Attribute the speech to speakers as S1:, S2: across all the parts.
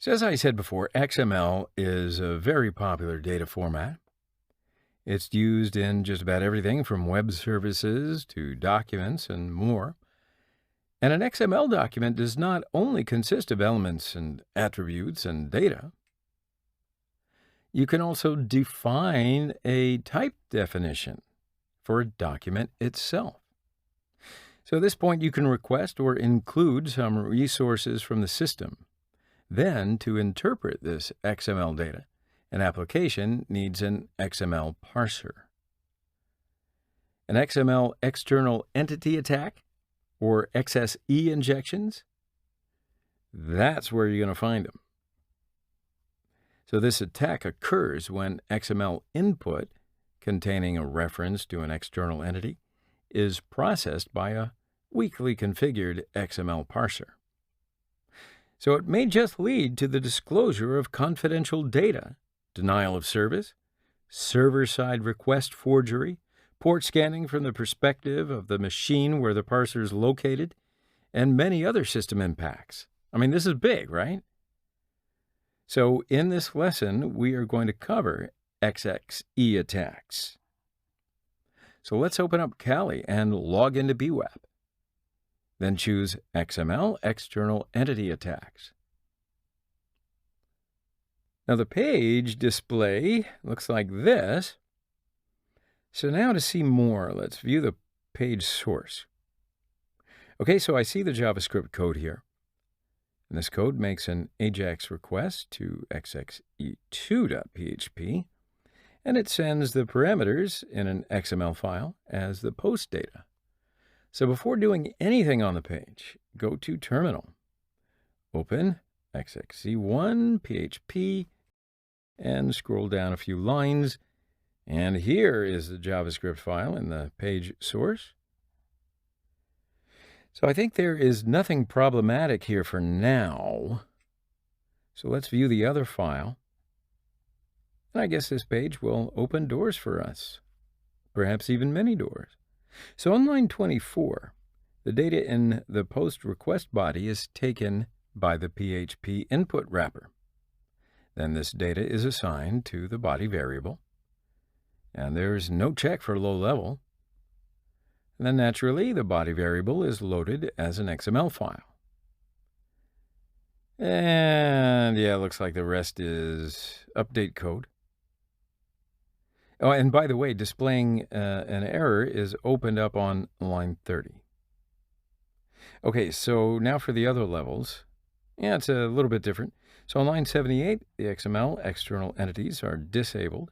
S1: So as I said before, XML is a very popular data format. It's used in just about everything from web services to documents and more. And an XML document does not only consist of elements and attributes and data. You can also define a type definition for a document itself. So at this point, you can request or include some resources from the system. Then, to interpret this XML data, an application needs an XML parser. An XML external entity attack, or XSE injections, that's where you're going to find them. So this attack occurs when XML input containing a reference to an external entity is processed by a weakly configured XML parser. So it may just lead to the disclosure of confidential data, denial of service, server-side request forgery, port scanning from the perspective of the machine where the parser is located, and many other system impacts. I mean, this is big, right? So in this lesson, we are going to cover XXE attacks. So let's open up Kali and log into BWAP. Then choose XML External Entity Attacks. Now the page display looks like this. So now to see more, let's view the page source. Okay, so I see the JavaScript code here. And this code makes an AJAX request to xxe2.php, and it sends the parameters in an XML file as the post data. So before doing anything on the page, go to Terminal, open xxe1.php, and scroll down a few lines. And here is the JavaScript file in the page source. So I think there is nothing problematic here for now. So let's view the other file. And I guess this page will open doors for us, perhaps even many doors. So on line 24, the data in the post request body is taken by the PHP input wrapper. Then this data is assigned to the body variable, and there's no check for low level. And then naturally, the body variable is loaded as an XML file. And yeah, it looks like the rest is update code. Oh, and by the way, displaying an error is opened up on line 30. Okay, so now for the other levels. Yeah, it's a little bit different. So on line 78, the XML external entities are disabled.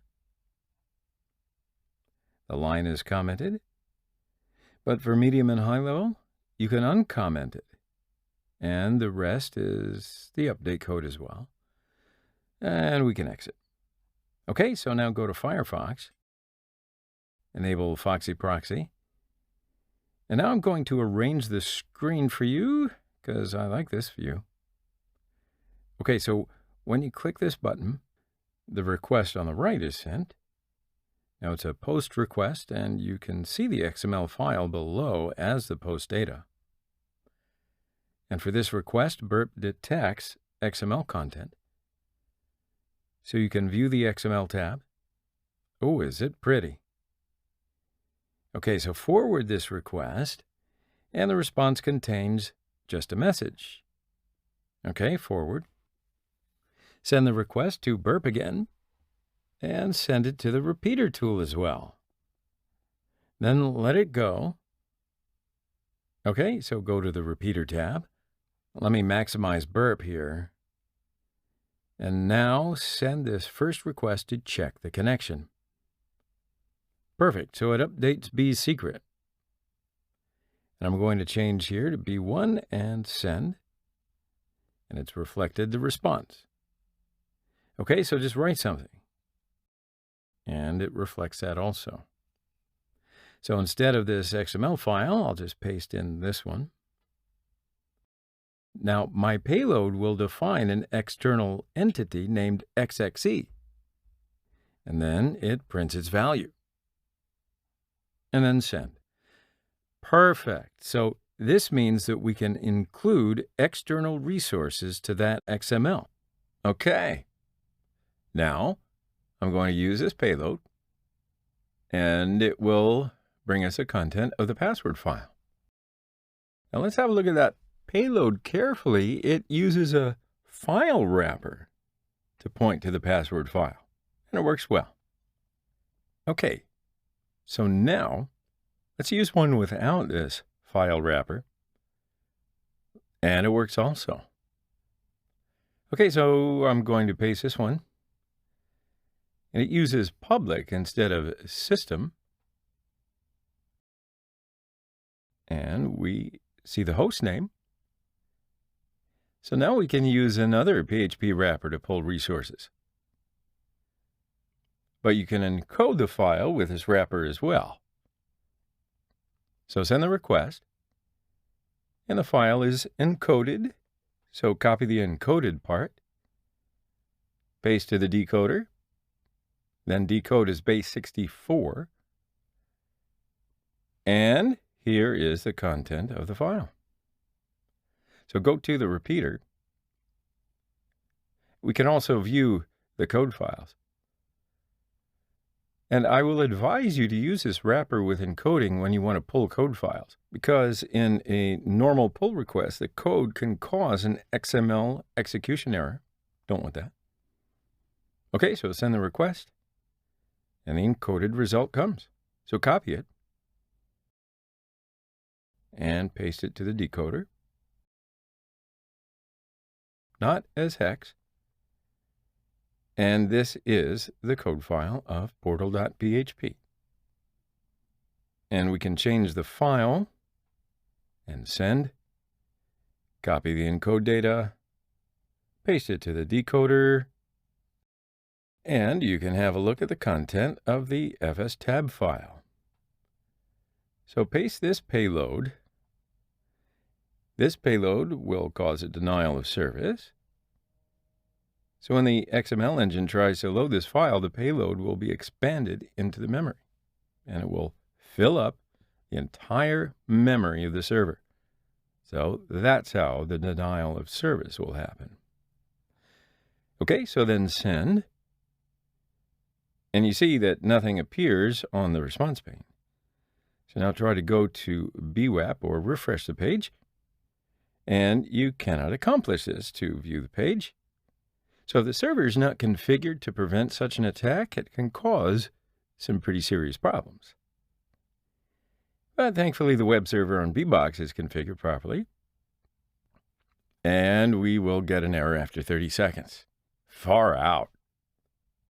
S1: The line is commented. But for medium and high level, you can uncomment it. And the rest is the update code as well. And we can exit. Okay, so now go to Firefox, enable Foxy Proxy, and now I'm going to arrange the screen for you because I like this view. Okay, so when you click this button, the request on the right is sent. Now it's a post request, and you can see the XML file below as the post data. And for this request, Burp detects XML content. So you can view the XML tab. Oh, is it pretty? Okay, so forward this request, and the response contains just a message. Okay, forward. Send the request to Burp again, and send it to the repeater tool as well. Then let it go. Okay, so go to the repeater tab. Let me maximize Burp here. And now send this first request to check the connection. Perfect, so it updates B's secret. And I'm going to change here to B1 and send. And it's reflected the response. Okay, so just write something. And it reflects that also. So instead of this XML file, I'll just paste in this one. Now, my payload will define an external entity named XXE. And then it prints its value. And then send. Perfect. So this means that we can include external resources to that XML. Okay. Now, I'm going to use this payload, and it will bring us the content of the password file. Now, let's have a look at that payload carefully. It uses a file wrapper to point to the password file, and it works well. Okay, so now let's use one without this file wrapper, and it works also. Okay, so I'm going to paste this one, and it uses public instead of system, and we see the host name. So now we can use another PHP wrapper to pull resources. But you can encode the file with this wrapper as well. So send the request, and the file is encoded. So copy the encoded part, paste to the decoder, then decode as base 64, and here is the content of the file. So go to the repeater. We can also view the code files. And I will advise you to use this wrapper with encoding when you want to pull code files, because in a normal pull request, the code can cause an XML execution error. Don't want that. Okay, so send the request, and the encoded result comes. So copy it and paste it to the decoder, not as hex. And this is the code file of portal.php. And we can change the file and send, copy the encode data, paste it to the decoder, and you can have a look at the content of the fstab file. So paste this payload. This payload will cause a denial of service. So when the XML engine tries to load this file, the payload will be expanded into the memory, and it will fill up the entire memory of the server. So that's how the denial of service will happen. Okay, so then send, and you see that nothing appears on the response pane. So now try to go to BWAP or refresh the page, and you cannot accomplish this to view the page. So if the server is not configured to prevent such an attack, it can cause some pretty serious problems. But thankfully, the web server on bbox is configured properly, and we will get an error after 30 seconds. Far out.